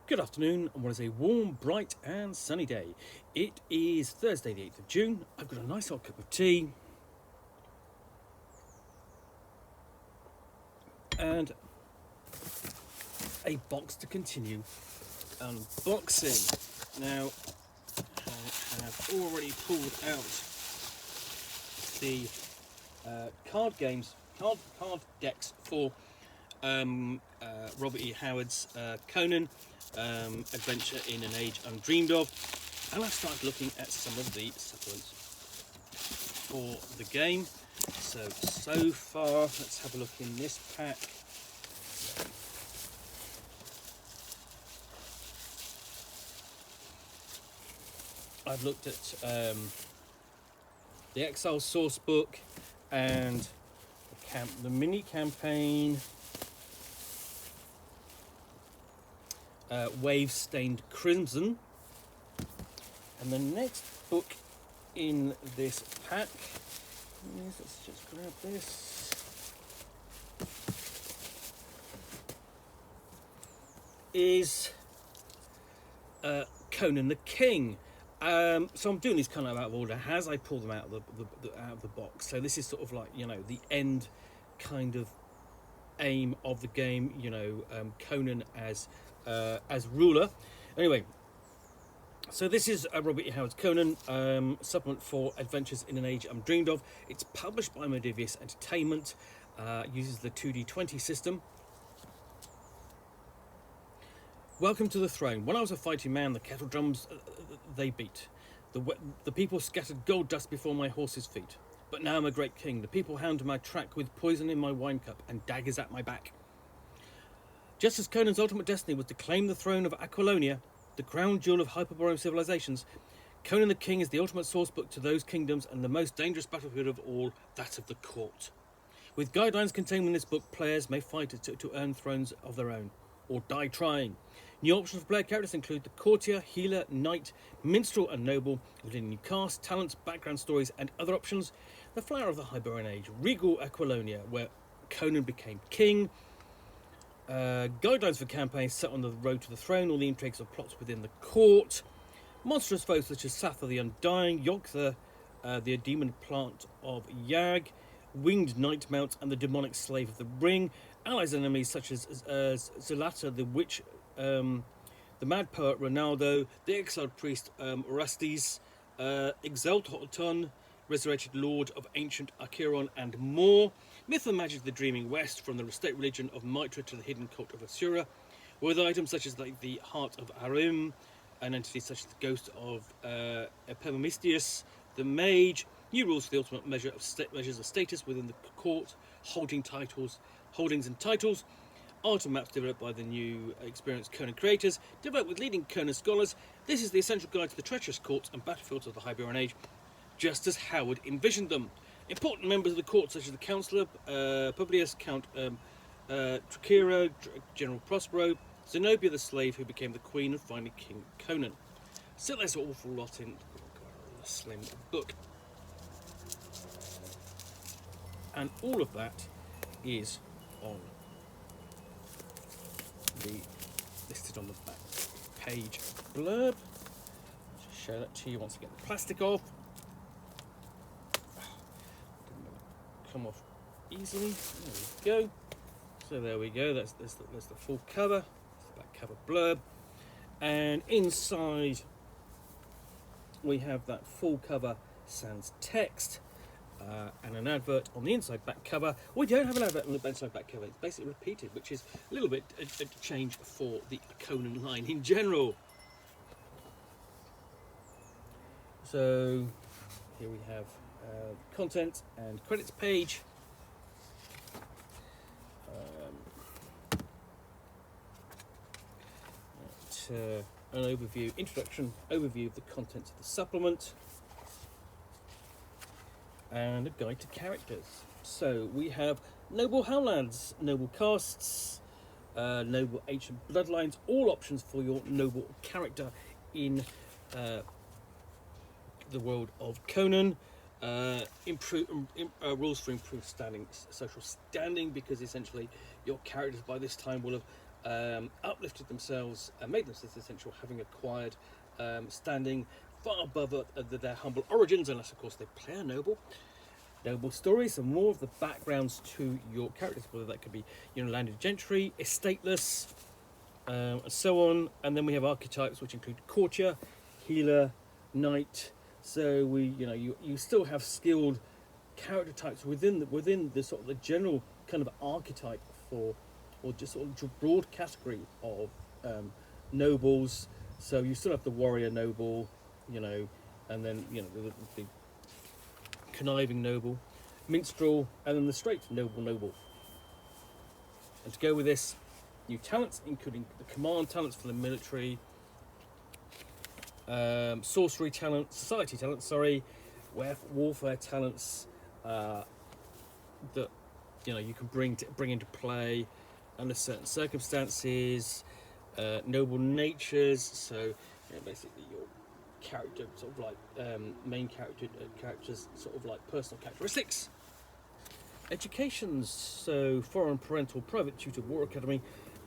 Good afternoon, and what is a warm, bright and sunny day. It is Thursday the 8th of June. I've got a nice hot cup of tea and a box to continue unboxing. Now, I have already pulled out the card decks for Robert E. Howard's Conan Adventure in an Age Undreamed of, and I've started looking at some of the supplements for the game. So far, let's have a look in this pack. I've looked at the Exile source book and the mini campaign, Wave Stained Crimson, and the next book in this pack is, let's just grab this, is Conan the King. So I'm doing these kind of out of order as I pull them out of the box. So this is sort of like, you know, the end kind of aim of the game. You know, Conan as ruler. Anyway, so this is Robert E. Howard's Conan supplement for Adventures in an Age Undreamed of. It's published by Modiphius Entertainment. Uses the 2D20 system. Welcome to the throne. When I was a fighting man, the kettle drums they beat. The people scattered gold dust before my horse's feet. But now I'm a great king. The people hound my track with poison in my wine cup and daggers at my back. Just as Conan's ultimate destiny was to claim the throne of Aquilonia, the crown jewel of Hyperborean civilizations, Conan the King is the ultimate source book to those kingdoms and the most dangerous battlefield of all, that of the court. With guidelines contained in this book, players may fight to earn thrones of their own, or die trying. New options for player characters include the courtier, healer, knight, minstrel and noble, including new casts, talents, background stories and other options. The flower of the Hyperborean age, regal Aquilonia, where Conan became king. Guidelines for campaigns set on the road to the throne, all the intrigues and plots within the court. Monstrous foes such as Satha the Undying, Yogtha, the demon plant of Yag, winged knight mount and the demonic slave of the ring. Allies and enemies such as Zelata the witch, the mad poet Ronaldo, the exiled priest Orestes, Exalton, resurrected lord of ancient Acheron and more. Myth and magic of the dreaming west, from the state religion of Mitra to the hidden cult of Asura, with items such as the heart of Arim, an entity such as the ghost of Epimestius, the mage, new rules for the ultimate measures of status within the court, holdings and titles, art and maps developed by the new experienced Conan creators, developed with leading Conan scholars. This is the essential guide to the treacherous courts and battlefields of the Hyperborean age, just as Howard envisioned them. Important members of the court, such as the Councillor, Publius, Count Trachera, General Prospero, Zenobia the slave who became the queen, and finally King Conan. So there's an awful lot in a slim book. And all of that is on listed on the back page blurb. Just show that to you once I get the plastic off. Come off easily. There we go. So there we go. That's the full cover. That's the back cover blurb, and inside we have that full cover sans text and an advert on the inside back cover. We don't have an advert on the inside back cover. It's basically repeated, which is a little bit a change for the Conan line in general. So here we have content and credits page. An introduction overview of the contents of the supplement, and a guide to characters. So we have noble howlands, noble castes, noble ancient bloodlines, all options for your noble character in the world of Conan. Rules for improved social standing, because essentially your characters by this time will have uplifted themselves and made themselves essential, having acquired standing far above their humble origins, unless of course they play a noble stories and more of the backgrounds to your characters, whether that could be landed gentry, estateless, and so on. And then we have archetypes which include courtier, healer, knight. So you still have skilled character types within the sort of the general kind of archetype for, or just sort of broad category of nobles. So you still have the warrior noble, and then the conniving noble, minstrel, and then the straight noble. And to go with this, new talents including the command talents for the military, sorcery talents, society talents, warfare talents that you can bring into play under certain circumstances, noble natures. So basically your character sort of like main characters sort of like personal characteristics. Educations, so foreign, parental, private tutor, war academy,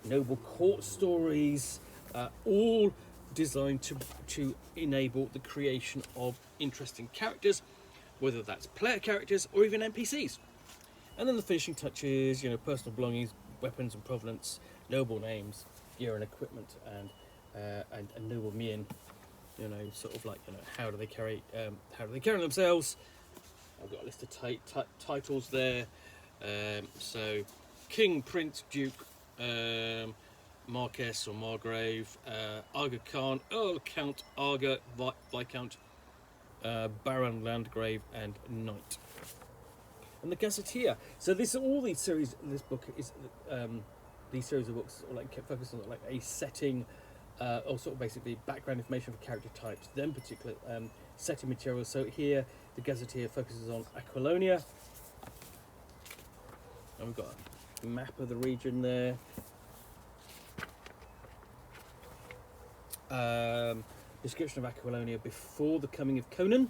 noble court stories, all designed to enable the creation of interesting characters, whether that's player characters or even NPCs. And then the finishing touches, personal belongings, weapons and provenance, noble names, gear and equipment, and noble mien. Sort of like how do they carry themselves? I've got a list of titles there. So King, Prince, Duke, Marquess or Margrave, Aga Khan, Earl, Count, Aga, Viscount, Baron, Landgrave, and Knight. And the Gazetteer. So these series of books are like focus on like a setting, or sort of basically background information for character types, then particular setting materials. So here the Gazetteer focuses on Aquilonia, and we've got a map of the region there. Description of Aquilonia before the coming of Conan.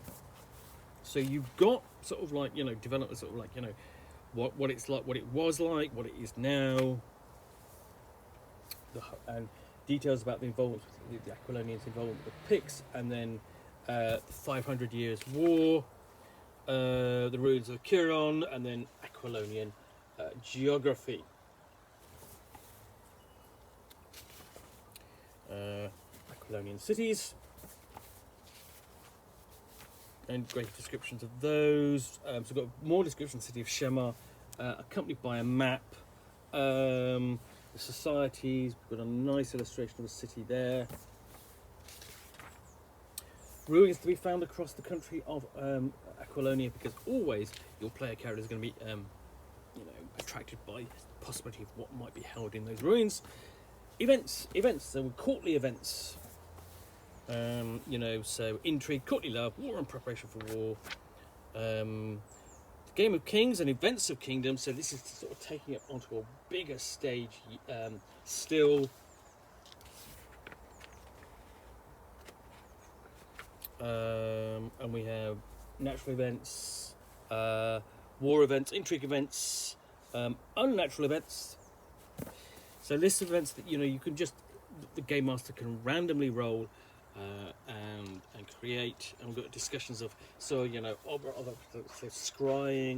So you've got sort of like development, sort of like what it's like, what it was like, what it is now, and details about the involvement with the Aquilonians' involvement with the Picts, and then the 500 Years' War, the ruins of Chiron, and then Aquilonian geography. Aquilonian cities, and great descriptions of those. So we've got more description of the city of Shema, accompanied by a map. The societies, we've got a nice illustration of the city there. Ruins to be found across the country of Aquilonia, because always your player character is going to be attracted by the possibility of what might be held in those ruins. Events, so courtly events. So intrigue, courtly love, war and preparation for war. The Game of Kings and Events of Kingdoms. So this is sort of taking it onto a bigger stage still. And we have natural events, war events, intrigue events, unnatural events. So lists of events that you can just, the game master can randomly roll and create. And we've got discussions of scrying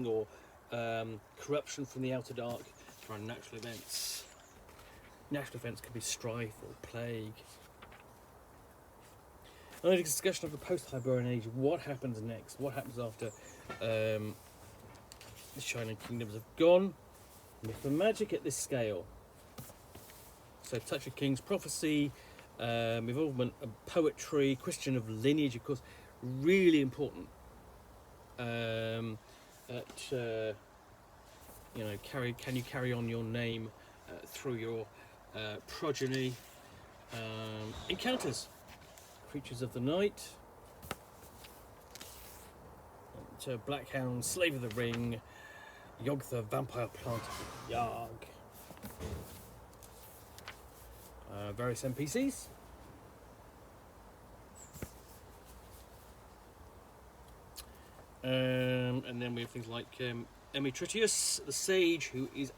or corruption from the outer dark for our natural events. Natural events could be strife or plague. And then a discussion of the post-Hyborian Age. What happens next? What happens after the Shining Kingdoms have gone? Myth and magic at this scale. So touch of Kings, prophecy, involvement of poetry, question of lineage, of course, really important. Can you carry on your name through your progeny? Encounters, creatures of the night, Blackhound, Slave of the Ring, Yogg-Thur, Vampire Plant, Yarg. Various NPCs. And then we have things like Emetritius, the sage, who is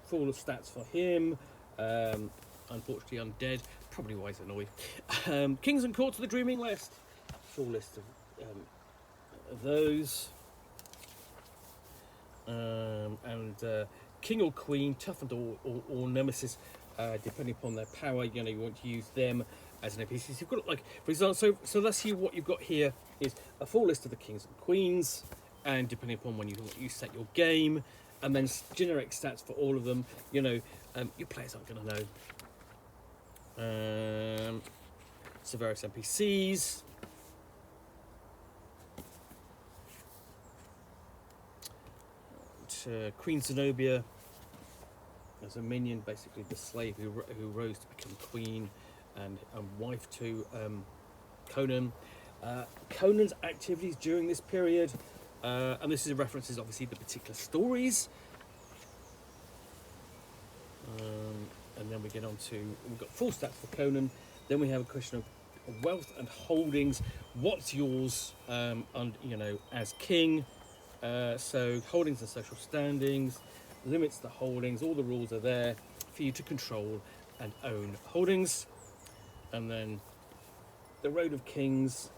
full of stats for him. Unfortunately undead, probably why he's annoyed. Kings and Courts of the Dreaming List, full list of those. And King or Queen, toughened or Nemesis, depending upon their power. You know, you want to use them as an NPC. So you've got, like, for example, so let's see what you've got here is a full list of the Kings and Queens, and depending upon when you set your game, and then generic stats for all of them. You know, your players aren't going to know. So various NPCs. Queen Zenobia as a minion, basically the slave who rose to become queen and wife to Conan. Conan's activities during this period, and this is references obviously the particular stories. And then we get on to, we've got full stats for Conan. Then we have a question of wealth and holdings. What's yours, you know, as king? So holdings and social standings, limits to holdings, all the rules are there for you to control and own holdings. And then the Road of Kings,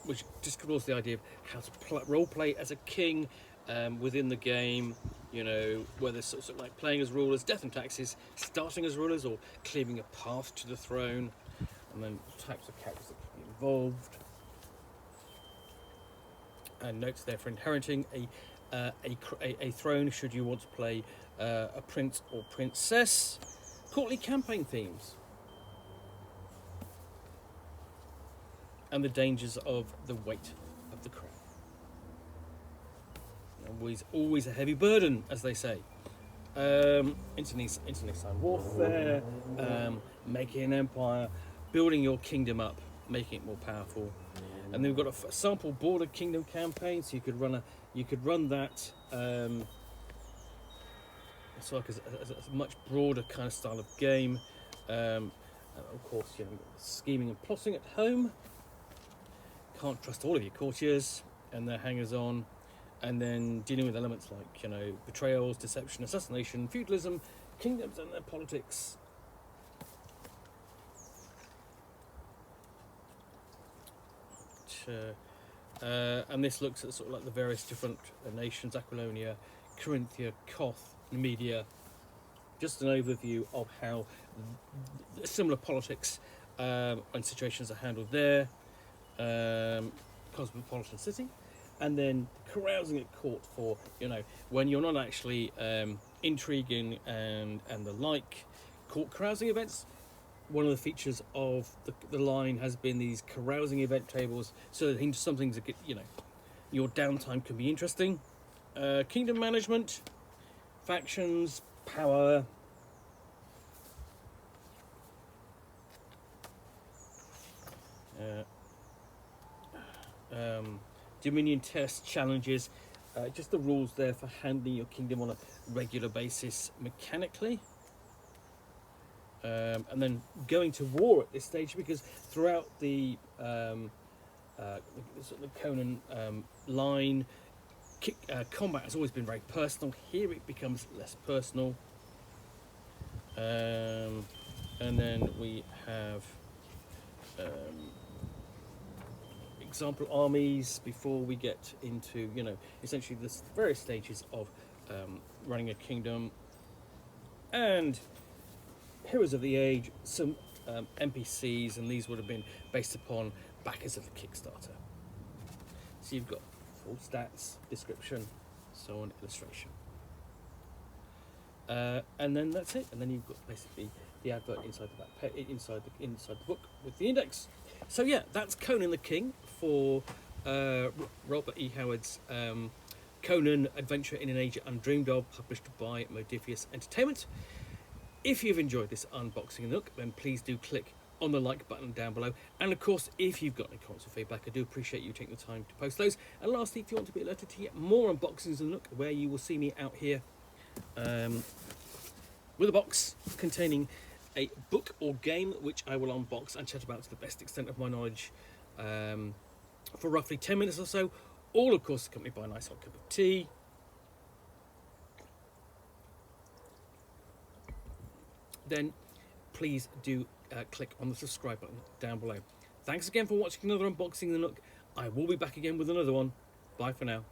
which just explores the idea of how to role play as a king within the game. You know, whether it's sort of like playing as rulers, death and taxes, starting as rulers, or clearing a path to the throne. And then types of characters that can be involved. And notes there for inheriting a throne should you want to play a prince or princess. Courtly campaign themes. And the dangers of the weight of the crown. Always a heavy burden, as they say. Internecine warfare, making an empire, building your kingdom up, making it more powerful. And then we've got a sample border kingdom campaign, so you could run that. It's like a much broader kind of style of game. Of course, you know, scheming and plotting at home. Can't trust all of your courtiers and their hangers-on. And then dealing with elements like, you know, betrayals, deception, assassination, feudalism, kingdoms and their politics. And this looks at sort of like the various different nations: Aquilonia, Corinthia, Koth, Media. Just an overview of how similar politics and situations are handled there. Cosmopolitan city. And then carousing at court for, you know, when you're not actually intriguing and the like. Court carousing events. One of the features of the line has been these carousing event tables, so that some things, you know, your downtime can be interesting. Kingdom management, factions, power. Dominion tests, challenges, just the rules there for handling your kingdom on a regular basis mechanically. And then going to war at this stage, because throughout the Conan line, combat has always been very personal. Here it becomes less personal. And then we have example armies before we get into, you know, essentially the various stages of running a kingdom. And Heroes of the Age, some NPCs, and these would have been based upon backers of the Kickstarter. So you've got full stats, description, so on, illustration. And then that's it. And then you've got basically the advert inside the book with the index. So yeah, that's Conan the King for Robert E. Howard's Conan Adventure in an Age Undreamed Of, published by Modiphius Entertainment. If you've enjoyed this unboxing of Nook, then please do click on the like button down below. And of course, if you've got any comments or feedback, I do appreciate you taking the time to post those. And lastly, if you want to be alerted to get more unboxings of Nook, where you will see me out here with a box containing a book or game, which I will unbox and chat about to the best extent of my knowledge for roughly 10 minutes or so, all of course accompanied by a nice hot cup of tea. then please do click on the subscribe button down below. Thanks again for watching another unboxing of the Nook. I will be back again with another one. Bye for now.